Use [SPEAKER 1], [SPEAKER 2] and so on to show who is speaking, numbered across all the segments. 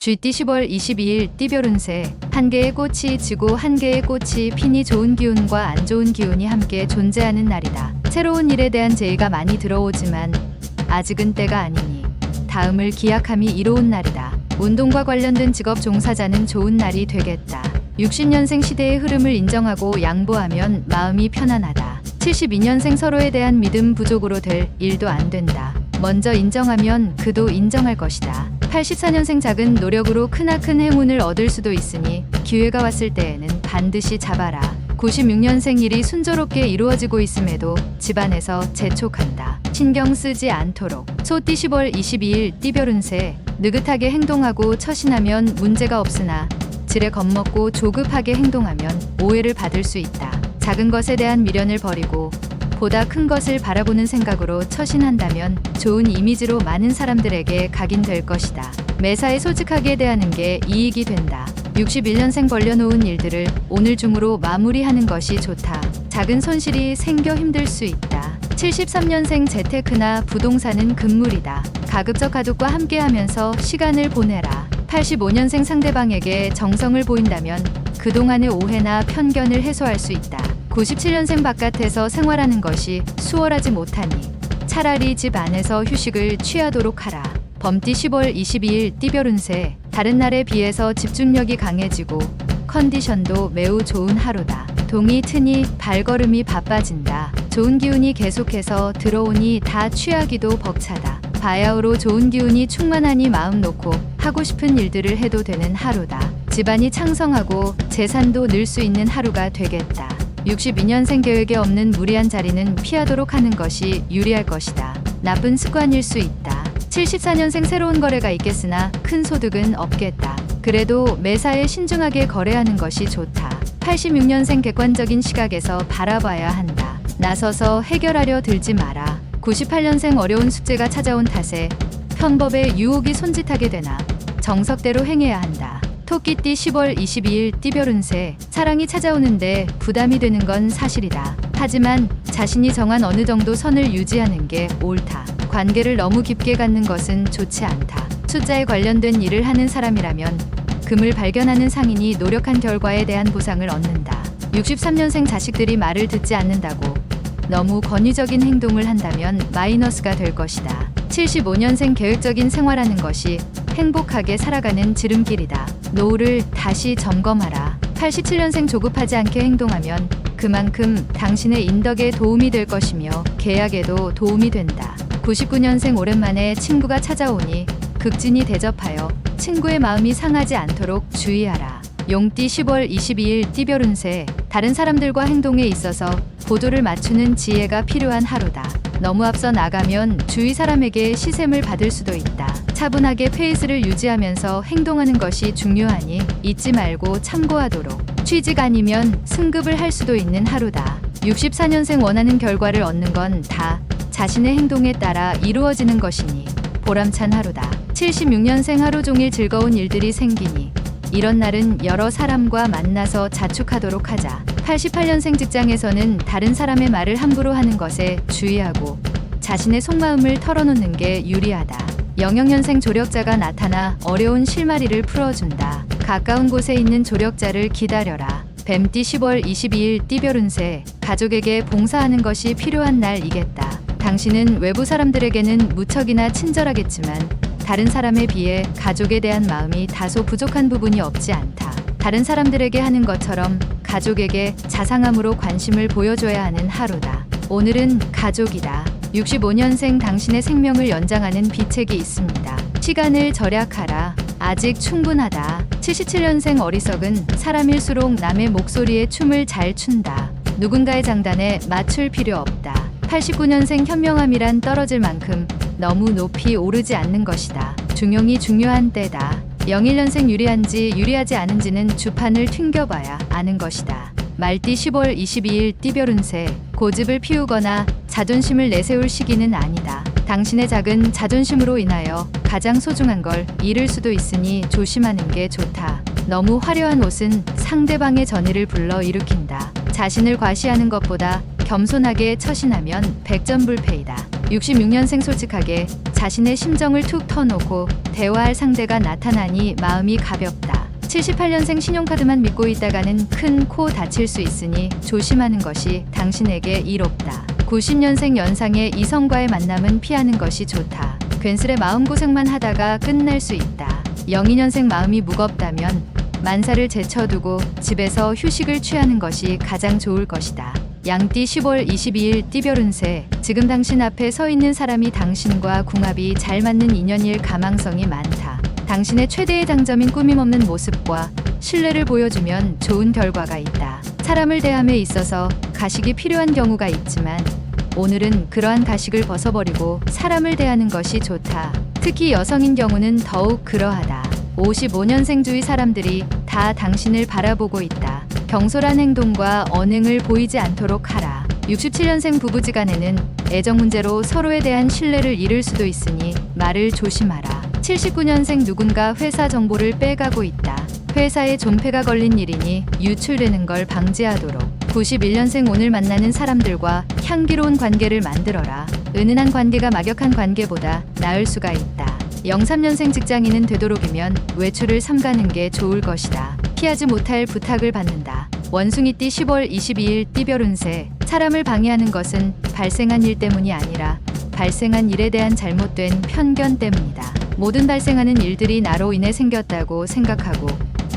[SPEAKER 1] 쥐띠 10월 22일 띠별운세. 한 개의 꽃이 지고 한 개의 꽃이 피니 좋은 기운과 안 좋은 기운이 함께 존재하는 날이다. 새로운 일에 대한 제의가 많이 들어오지만 아직은 때가 아니니 다음을 기약함이 이로운 날이다. 운동과 관련된 직업 종사자는 좋은 날이 되겠다. 60년생 시대의 흐름을 인정하고 양보하면 마음이 편안하다. 72년생 서로에 대한 믿음 부족으로 될 일도 안 된다. 먼저 인정하면 그도 인정할 것이다. 84년생 작은 노력으로 크나큰 행운을 얻을 수도 있으니 기회가 왔을 때에는 반드시 잡아라. 96년생 일이 순조롭게 이루어지고 있음에도 집안에서 재촉한다. 신경 쓰지 않도록. 소띠 10월 22일 띠별운세. 느긋하게 행동하고 처신하면 문제가 없으나 지레 겁먹고 조급하게 행동하면 오해를 받을 수 있다. 작은 것에 대한 미련을 버리고 보다 큰 것을 바라보는 생각으로 처신한다면 좋은 이미지로 많은 사람들에게 각인될 것이다. 매사에 솔직하게 대하는 게 이익이 된다. 61년생 벌려놓은 일들을 오늘 중으로 마무리하는 것이 좋다. 작은 손실이 생겨 힘들 수 있다. 73년생 재테크나 부동산은 금물이다. 가급적 가족과 함께하면서 시간을 보내라. 85년생 상대방에게 정성을 보인다면 그동안의 오해나 편견을 해소할 수 있다. 97년생 바깥에서 생활하는 것이 수월하지 못하니 차라리 집 안에서 휴식을 취하도록 하라. 범띠 10월 22일 띠별운세. 다른 날에 비해서 집중력이 강해지고 컨디션도 매우 좋은 하루다. 동이 트니 발걸음이 바빠진다. 좋은 기운이 계속해서 들어오니 다 취하기도 벅차다. 바야흐로 좋은 기운이 충만하니 마음 놓고 하고 싶은 일들을 해도 되는 하루다. 집안이 창성하고 재산도 늘 수 있는 하루가 되겠다. 62년생 계획에 없는 무리한 자리는 피하도록 하는 것이 유리할 것이다. 나쁜 습관일 수 있다. 74년생 새로운 거래가 있겠으나 큰 소득은 없겠다. 그래도 매사에 신중하게 거래하는 것이 좋다. 86년생 객관적인 시각에서 바라봐야 한다. 나서서 해결하려 들지 마라. 98년생 어려운 숙제가 찾아온 탓에 편법에 유혹이 손짓하게 되나 정석대로 행해야 한다. 토끼띠 10월 22일 띠별운세. 사랑이 찾아오는데 부담이 되는 건 사실이다. 하지만 자신이 정한 어느 정도 선을 유지하는 게 옳다. 관계를 너무 깊게 갖는 것은 좋지 않다. 숫자에 관련된 일을 하는 사람이라면 금을 발견하는 상인이 노력한 결과에 대한 보상을 얻는다. 63년생 자식들이 말을 듣지 않는다고 너무 권위적인 행동을 한다면 마이너스가 될 것이다. 75년생 계획적인 생활하는 것이 행복하게 살아가는 지름길이다. 노후를 다시 점검하라. 87년생 조급하지 않게 행동하면 그만큼 당신의 인덕에 도움이 될 것이며 계약에도 도움이 된다. 99년생 오랜만에 친구가 찾아오니 극진히 대접하여 친구의 마음이 상하지 않도록 주의하라. 용띠 10월 22일 띠별운세. 다른 사람들과 행동에 있어서 보조를 맞추는 지혜가 필요한 하루다. 너무 앞서 나가면 주위 사람에게 시샘을 받을 수도 있다. 차분하게 페이스를 유지하면서 행동하는 것이 중요하니 잊지 말고 참고하도록. 취직 아니면 승급을 할 수도 있는 하루다. 64년생 원하는 결과를 얻는 건 다 자신의 행동에 따라 이루어지는 것이니 보람찬 하루다. 76년생 하루 종일 즐거운 일들이 생기니 이런 날은 여러 사람과 만나서 자축하도록 하자. 88년생 직장에서는 다른 사람의 말을 함부로 하는 것에 주의하고 자신의 속마음을 털어놓는 게 유리하다. 영영년생 조력자가 나타나 어려운 실마리를 풀어준다. 가까운 곳에 있는 조력자를 기다려라. 뱀띠 10월 22일 띠별운세. 가족에게 봉사하는 것이 필요한 날이겠다. 당신은 외부 사람들에게는 무척이나 친절하겠지만 다른 사람에 비해 가족에 대한 마음이 다소 부족한 부분이 없지 않다. 다른 사람들에게 하는 것처럼 가족에게 자상함으로 관심을 보여줘야 하는 하루다. 오늘은 가족이다. 65년생 당신의 생명을 연장하는 비책이 있습니다. 시간을 절약하라. 아직 충분하다. 77년생 어리석은 사람일수록 남의 목소리에 춤을 잘 춘다. 누군가의 장단에 맞출 필요 없다. 89년생 현명함이란 떨어질 만큼 너무 높이 오르지 않는 것이다. 중용이 중요한 때다. 01년생 유리한지 유리하지 않은지는 주판을 튕겨봐야 아는 것이다. 말띠 10월 22일 띠별운세. 고집을 피우거나 자존심을 내세울 시기는 아니다. 당신의 작은 자존심으로 인하여 가장 소중한 걸 잃을 수도 있으니 조심하는 게 좋다. 너무 화려한 옷은 상대방의 전의를 불러일으킨다. 자신을 과시하는 것보다 겸손하게 처신하면 백전불패이다. 66년생 솔직하게 자신의 심정을 툭 터놓고 대화할 상대가 나타나니 마음이 가볍다. 78년생 신용카드만 믿고 있다가는 큰 코 다칠 수 있으니 조심하는 것이 당신에게 이롭다. 90년생 연상의 이성과의 만남은 피하는 것이 좋다. 괜스레 마음고생만 하다가 끝날 수 있다. 02년생 마음이 무겁다면 만사를 제쳐두고 집에서 휴식을 취하는 것이 가장 좋을 것이다. 양띠 10월 22일 띠별 운세. 지금 당신 앞에 서 있는 사람이 당신과 궁합이 잘 맞는 인연일 가망성이 많다. 당신의 최대의 장점인 꾸밈없는 모습과 신뢰를 보여주면 좋은 결과가 있다. 사람을 대함에 있어서 가식이 필요한 경우가 있지만 오늘은 그러한 가식을 벗어버리고 사람을 대하는 것이 좋다. 특히 여성인 경우는 더욱 그러하다. 55년생 주위 사람들이 다 당신을 바라보고 있다. 경솔한 행동과 언행을 보이지 않도록 하라. 67년생 부부지간에는 애정 문제로 서로에 대한 신뢰를 잃을 수도 있으니 말을 조심하라. 79년생 누군가 회사 정보를 빼가고 있다. 회사에 존폐가 걸린 일이니 유출되는 걸 방지하도록. 91년생 오늘 만나는 사람들과 향기로운 관계를 만들어라. 은은한 관계가 막역한 관계보다 나을 수가 있다. 03년생 직장인은 되도록이면 외출을 삼가는 게 좋을 것이다. 피하지 못할 부탁을 받는다. 원숭이띠 10월 22일 띠별 운세. 사람을 방해하는 것은 발생한 일 때문이 아니라 발생한 일에 대한 잘못된 편견 때문이다. 모든 발생하는 일들이 나로 인해 생겼다고 생각하고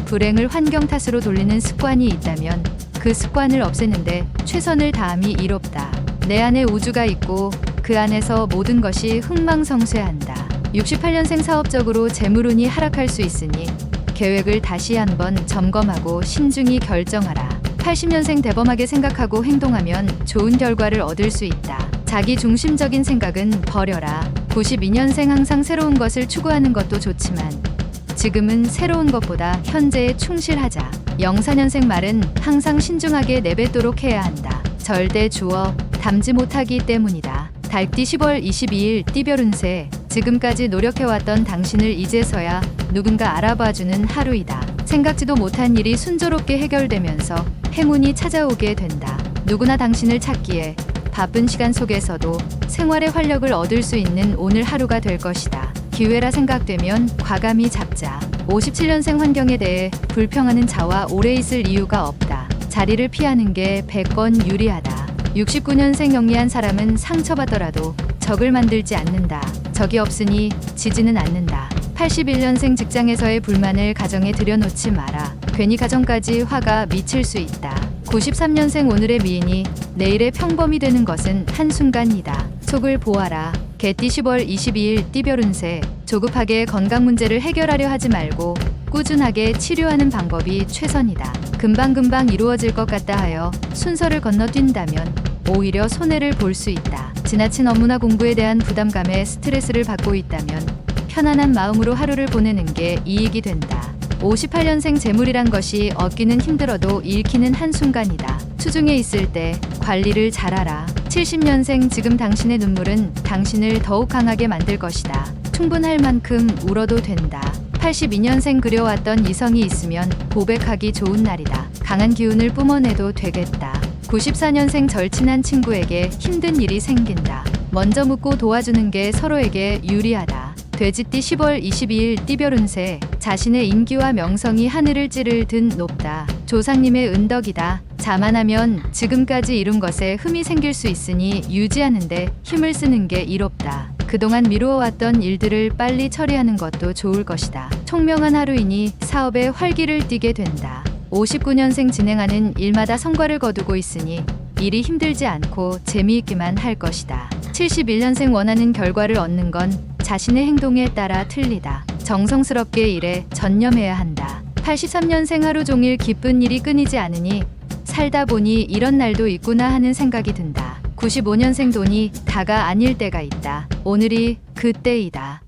[SPEAKER 1] 불행을 환경 탓으로 돌리는 습관이 있다면 그 습관을 없애는데 최선을 다함이 이롭다. 내 안에 우주가 있고 그 안에서 모든 것이 흥망성쇠한다. 68년생 사업적으로 재물운이 하락할 수 있으니 계획을 다시 한번 점검하고 신중히 결정하라. 80년생 대범하게 생각하고 행동하면 좋은 결과를 얻을 수 있다. 자기 중심적인 생각은 버려라. 92년생 항상 새로운 것을 추구하는 것도 좋지만 지금은 새로운 것보다 현재에 충실하자. 04년생 말은 항상 신중하게 내뱉도록 해야 한다. 절대 주어 담지 못하기 때문이다. 달띠 10월 22일 띠별 운세. 지금까지 노력해왔던 당신을 이제서야 누군가 알아봐주는 하루이다. 생각지도 못한 일이 순조롭게 해결되면서 행운이 찾아오게 된다. 누구나 당신을 찾기에 바쁜 시간 속에서도 생활의 활력을 얻을 수 있는 오늘 하루가 될 것이다. 기회라 생각되면 과감히 잡자. 57년생 환경에 대해 불평하는 자와 오래 있을 이유가 없다. 자리를 피하는 게 100건 유리하다. 69년생 영리한 사람은 상처받더라도 적을 만들지 않는다. 적이 없으니 지지는 않는다. 81년생 직장에서의 불만을 가정에 들여놓지 마라. 괜히 가정까지 화가 미칠 수 있다. 93년생 오늘의 미인이 내일의 평범이 되는 것은 한순간이다. 속을 보아라. 개띠 10월 22일 띠별 운세. 조급하게 건강 문제를 해결하려 하지 말고 꾸준하게 치료하는 방법이 최선이다. 금방금방 이루어질 것 같다 하여 순서를 건너뛴다면 오히려 손해를 볼 수 있다. 지나친 업무나 공부에 대한 부담감에 스트레스를 받고 있다면 편안한 마음으로 하루를 보내는 게 이익이 된다. 58년생 재물이란 것이 얻기는 힘들어도 잃기는 한순간이다. 수중에 있을 때 관리를 잘하라. 70년생 지금 당신의 눈물은 당신을 더욱 강하게 만들 것이다. 충분할 만큼 울어도 된다. 82년생 그려왔던 이성이 있으면 고백하기 좋은 날이다. 강한 기운을 뿜어내도 되겠다. 94년생 절친한 친구에게 힘든 일이 생긴다. 먼저 묻고 도와주는 게 서로에게 유리하다. 돼지띠 10월 22일 띠별 운세. 자신의 인기와 명성이 하늘을 찌를 듯 높다. 조상님의 은덕이다. 자만하면 지금까지 이룬 것에 흠이 생길 수 있으니 유지하는데 힘을 쓰는 게 이롭다. 그동안 미루어왔던 일들을 빨리 처리하는 것도 좋을 것이다. 총명한 하루이니 사업에 활기를 띠게 된다. 59년생 진행하는 일마다 성과를 거두고 있으니 일이 힘들지 않고 재미있기만 할 것이다. 71년생 원하는 결과를 얻는 건 자신의 행동에 따라 틀리다. 정성스럽게 일에 전념해야 한다. 83년생 하루 종일 기쁜 일이 끊이지 않으니 살다 보니 이런 날도 있구나 하는 생각이 든다. 95년생 돈이 다가 아닐 때가 있다. 오늘이 그때이다.